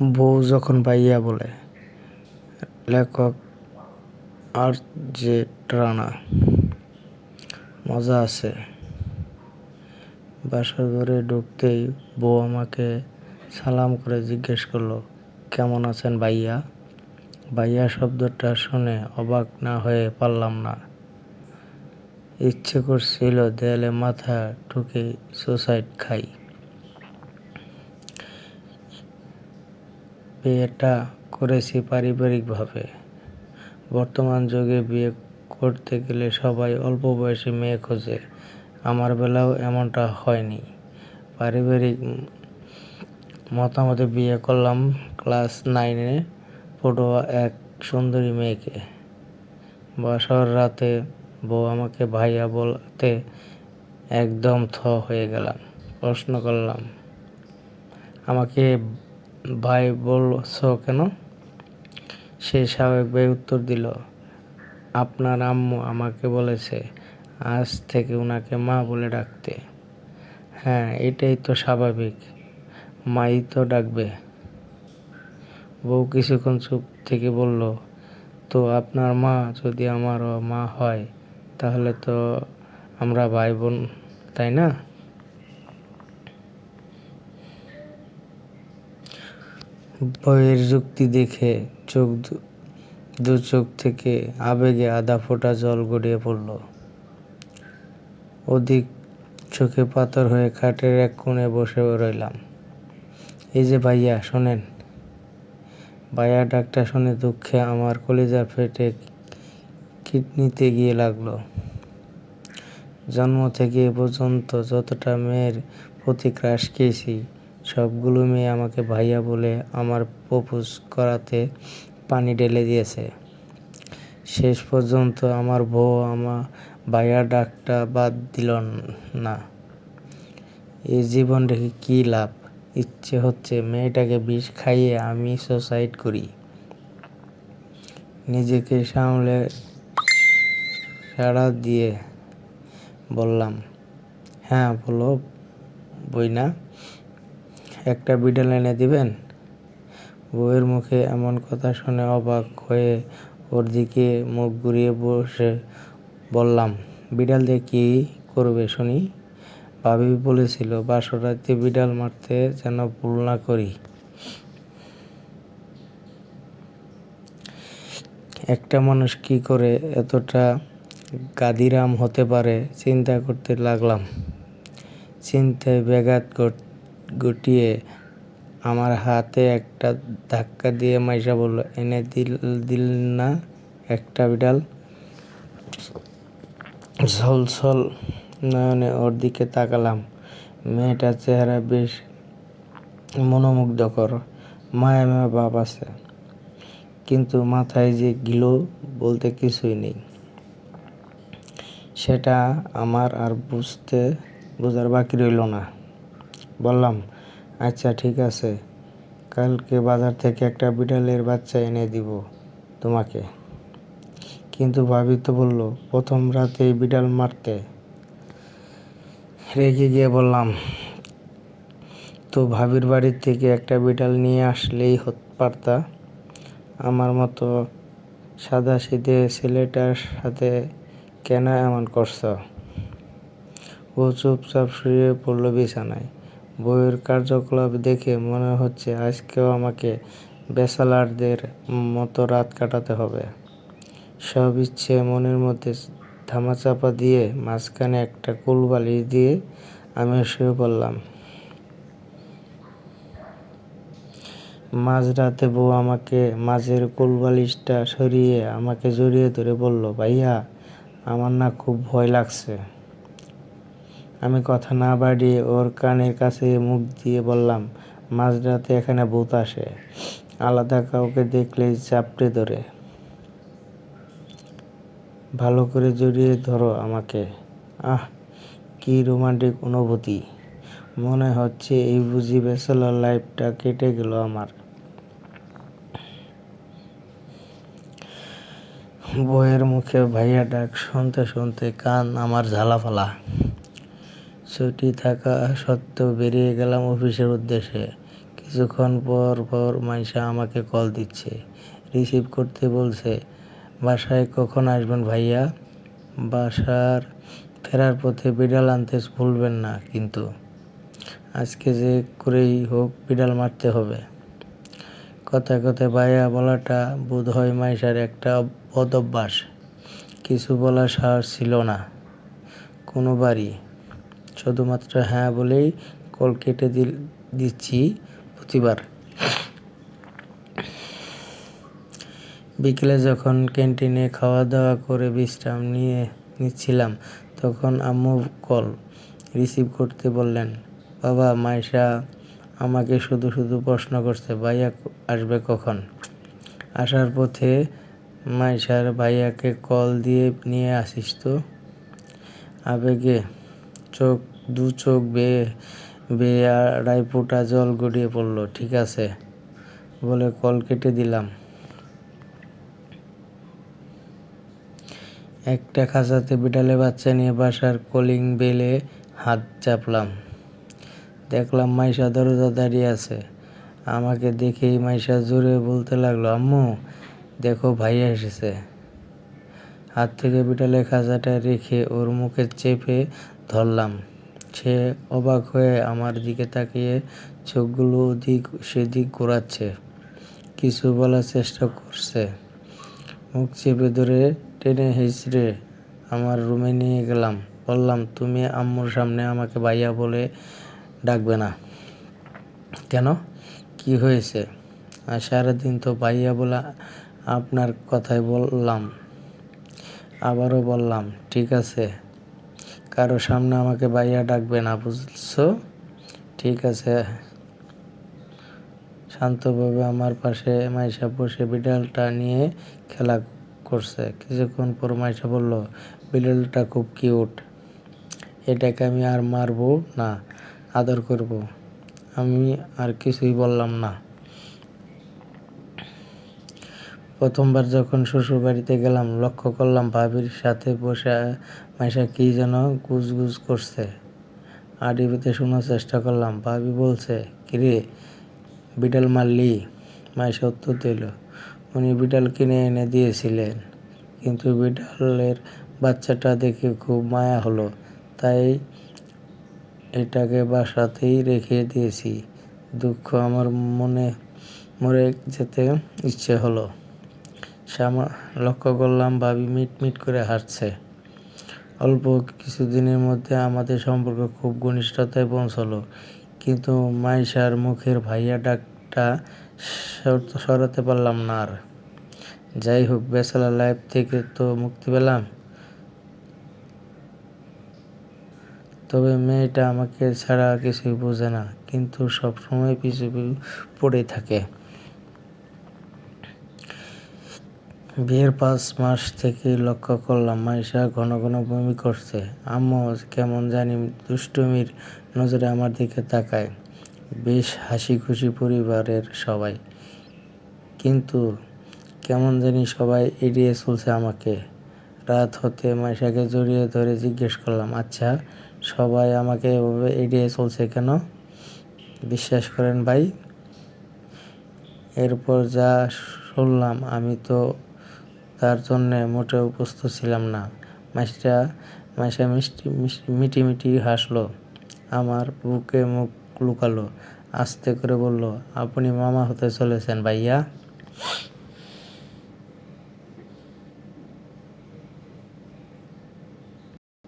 বউ যখন ভাইয়া বলে। লেখক আর.জে. রানা। মজা আছে। বাসার ঘরে ঢুকতেই বউ আমাকে সালাম করে জিজ্ঞেস করলো, কেমন আছেন ভাইয়া? ভাইয়া শব্দটা শুনে অবাক না হয়ে পারলাম না। ইচ্ছে করছিল দেয়ালে মাথা ঠুকে সুসাইড খাই। বিয়েটা করেছি পারিবারিকভাবে। বর্তমান যুগে বিয়ে করতে গেলে সবাই অল্প বয়সী মেয়ে খোঁজে। আমার বেলাও এমনটা হয়নি। পারিবারিক মতামতে বিয়ে করলাম ক্লাস 9-এ পড়ুয়া এক সুন্দরী মেয়েকে। বাসর রাতে বউ আমাকে ভাইয়া বলতে একদম থ হয়ে গেলাম। প্রশ্ন করলাম, আমাকে ভাই বলছো কেন? সে স্বাভাবিকভাবে উত্তর দিল, আপনার আম্মু আমাকে বলেছে আজ থেকে উনাকে মা বলে ডাকতে। হ্যাঁ, এটাই তো স্বাভাবিক, মাই তো ডাকবে। বউ কিছুক্ষণ চুপ থেকে বলল, তো আপনার মা যদি আমারও মা হয় তাহলে তো আমরা ভাই বোন, তাই না? বউয়ের যুক্তি দেখে দু চোখ থেকে আবেগে আধা ফোঁটা জল গড়িয়ে পড়ল। অধিক চোখে পাথর হয়ে খাটের এক কোণে বসে রইলাম। এই যে ভাইয়া, শোনেন। ভাইয়া ডাকটা শুনে দুঃখে আমার কলিজা ফেটে কিডনিতে গিয়ে লাগলো। জন্ম থেকে এ পর্যন্ত যতটা মেয়ের প্রতি ক্রাশ খেয়েছি, সবগুলো মেয়ে আমাকে ভাইয়া বলে আমার প্রপোজ করাতে পানি ঢেলে দিয়েছে। শেষ পর্যন্ত আমার বউ আমার ভাইয়া ডাকটা বাদ দিল না। এই জীবন রেখে কী লাভ? ইচ্ছে হচ্ছে মেয়েটাকে বিষ খাইয়ে আমি সুসাইড করি। নিজেকে সামলে সাড়া দিয়ে বললাম, হ্যাঁ বলো বইনা, একটা বিড়াল এনে দিবেন? বউয়ের মুখে এমন কথা শুনে অবাক হয়ে ওর দিকে মুখ ঘুরিয়ে বসে বললাম, বিড়াল দিয়ে কী করবে শুনি? ভাবি বলেছিল বাসর রাতে বিড়াল মারতে যেন ভুল না করি। একটা মানুষ কি করে এতটা গাদিরাম হতে পারে চিন্তা করতে লাগলাম। চিন্তায় ব্যাঘাত ঘটিয়ে আমার হাতে একটা ধাক্কা দিয়ে মাইশা বলল, এনে দিল না একটা বিড়াল? ছলছল নয়নে ওর দিকে তাকালাম। মেয়েটার চেহারা বেশ মনোমুগ্ধকর, মায়া ভাব আছে, কিন্তু মাথায় যে গিলো বলতে কিছুই নেই। সেটা আমার আর বোঝার বাকি রইল না। বললাম, আচ্ছা ঠিক আছে, কালকে বাজার থেকে একটা বিড়ালের বাচ্চা এনে দিব তোমাকে। কিন্তু ভাবি তো বললো প্রথম রাতেই বিড়াল মারতে। রেগে গিয়ে বললাম, তো ভাবির বাড়ি থেকে একটা বিড়াল নিয়ে আসলেই পারতা। আমার মতো সাদাসিধে ছেলেটার সাথে কেন এমন করছ? ও চুপচাপ শুয়ে পড়ল বিছানায়। বউয়ের কার্যকলাপ দেখে মনে হচ্ছে আজকেও আমাকে ব্যাচেলারদের মতো রাত কাটাতে হবে। সব ইচ্ছে মনের মধ্যে ধামাচাপা দিয়ে মাঝখানে একটা কোলবালিশ দিয়ে আমি শুয়ে পড়লাম। মাঝরাতে বউ আমাকে মাঝের কোলবালিশটা সরিয়ে আমাকে জড়িয়ে ধরে বলল, ভাইয়া আমার না খুব ভয় লাগছে। আমি কথা না বাড়িয়ে ওর কানের কাছে মুখ দিয়ে বললাম, মাঝরাতে এখানে ভূত আসে, আলাদা কাউকে দেখলেই চাপড়ে ধরে। ভালো করে জড়িয়ে ধরো আমাকে। আহ, কি রোমান্টিক অনুভূতি। মনে হচ্ছে এই বুঝি ব্যাচেলর লাইফটা কেটে গেল আমার। বউয়ের মুখে ভাইয়া ডাক শুনতে শুনতে কান আমার ঝালাফালা। ছুটি থাকা সত্ত্বেও বেরিয়ে গেলাম অফিসের উদ্দেশ্যে। কিছুক্ষণ পর পর মাইশা আমাকে কল দিচ্ছে, রিসিভ করতে বলছে। বাসায় কখন আসবেন ভাইয়া? বাসার ফেরার পথে বিড়াল আনতে ভুলবেন না কিন্তু। আজকে যে করেই হোক বিড়াল মারতে হবে। কথায় কথায় ভাইয়া বলাটা বোধ হয় মাইশার একটা বদঅভ্যাস। কিছু বলার সাহস ছিল না কোনোবারই। শুধুমাত্র হ্যাঁ বলেই কল কেটে দিচ্ছি প্রতিবার। বিকেলে যখন ক্যান্টিনে খাওয়া দাওয়া করে বিশ্রাম নিচ্ছিলাম, তখন আম্মু কল রিসিভ করতে বললেন। বাবা, মাইশা আমাকে শুধু শুধু প্রশ্ন করছে, ভাইয়া আসবে কখন? আসার পথে মাইশার ভাইয়াকে কল দিয়ে নিয়ে আসিস তো। আবেগে দু চোখ বেয়ে বেয়ে আড়াই ফোঁটা জল গড়িয়ে পড়ল। ঠিক আছে বলে কল কেটে দিলাম। একটা খাঁচাতে বিড়ালে বাচ্চা নিয়ে বাসার কলিং বেলে হাত চাপলাম। দেখলাম মাইশা দরজা দাঁড়িয়ে আছে। আমাকে দেখেই মাইশা জোরে বলতে লাগলো, আম্মু দেখো ভাইয়া এসেছে। হাত থেকে বিড়ালের খাঁচাটা রেখে ওর মুখে চেপে ধরলাম। সে অবাক হয়ে আমার দিকে তাকিয়ে চোখগুলো ওদিক সেদিক ঘোরাচ্ছে, কিছু বলার চেষ্টা করছে। মুখ চেপে ধরে টেনে হিঁচড়ে আমার রুমে নিয়ে গেলাম। বললাম, তুমি আম্মুর সামনে আমাকে ভাইয়া বলে ডাকবে না কেন? কি হয়েছে? আর সারাদিন তো ভাইয়া বলে আপনার কথাই বললাম। আবারও বললাম, ঠিক আছে, কারো সামনে আমাকে ভাইয়া ডাকবে না, বুঝছো? ঠিক আছে। শান্তভাবে আমার পাশে মাইশা বসে বিড়ালটা নিয়ে খেলা করছে। কিছুক্ষণ পর মাইশা বলল, বিড়ালটা খুব কিউট, এটাকে আমি আর মারবো না, আদর করব। আমি আর কিছুই বললাম না। প্রথমবার যখন শ্বশুরবাড়িতে গেলাম, লক্ষ্য করলাম ভাবির সাথে বসে মাইশা কী যেন গুজগুজ করছে। আড়িবেতে শোনার চেষ্টা করলাম। ভাবি বলছে, কিরে বিড়াল মারলি? মাইশা উত্তর দিল, উনি বিড়াল কিনে এনে দিয়েছিলেন, কিন্তু বিড়ালের বাচ্চাটা দেখে খুব মায়া হলো, তাই এটাকে বাসাতেই রেখে দিয়েছি। দুঃখ আমার মরে যেতে ইচ্ছে হলো। লক্ষ্য করলাম ভাবি মিটমিট করে হাসছে। অল্প কিছুদিনের মধ্যে আমাদের সম্পর্ক খুব ঘনিষ্ঠতায় পৌঁছলো, কিন্তু মাইশার মুখের ভাইয়া ডাকটা সরাতে পারলাম না আর। যাই হোক, ব্যাচেলর লাইফ থেকে তো মুক্তি পেলাম। তবে মেয়েটা আমাকে ছাড়া কিছুই বোঝে না, কিন্তু সবসময় পিছু পড়ে থাকে। বিয়ের 5 মাস থেকেই লক্ষ্য করলাম মাইশা ঘন ঘন বমি করছে। আম্মু কেমন জানি দুষ্টুমির নজরে আমার দিকে তাকায়। বেশ হাসি খুশি পরিবারের সবাই, কিন্তু কেমন জানি সবাই এড়িয়ে চলছে আমাকে। রাত হতে মাইশাকে জড়িয়ে ধরে জিজ্ঞেস করলাম, আচ্ছা সবাই আমাকে এভাবে এড়িয়ে চলছে কেন? বিশ্বাস করেন ভাই, এরপর যা শুনলাম আমি তো তার জন্যে মোটেও প্রস্তুত ছিলাম না। মাইশা মিটি হাসলো, আমার বুকে মুখ লুকালো, আস্তে করে বলল, আপনি মামা হতে চলেছেন ভাইয়া।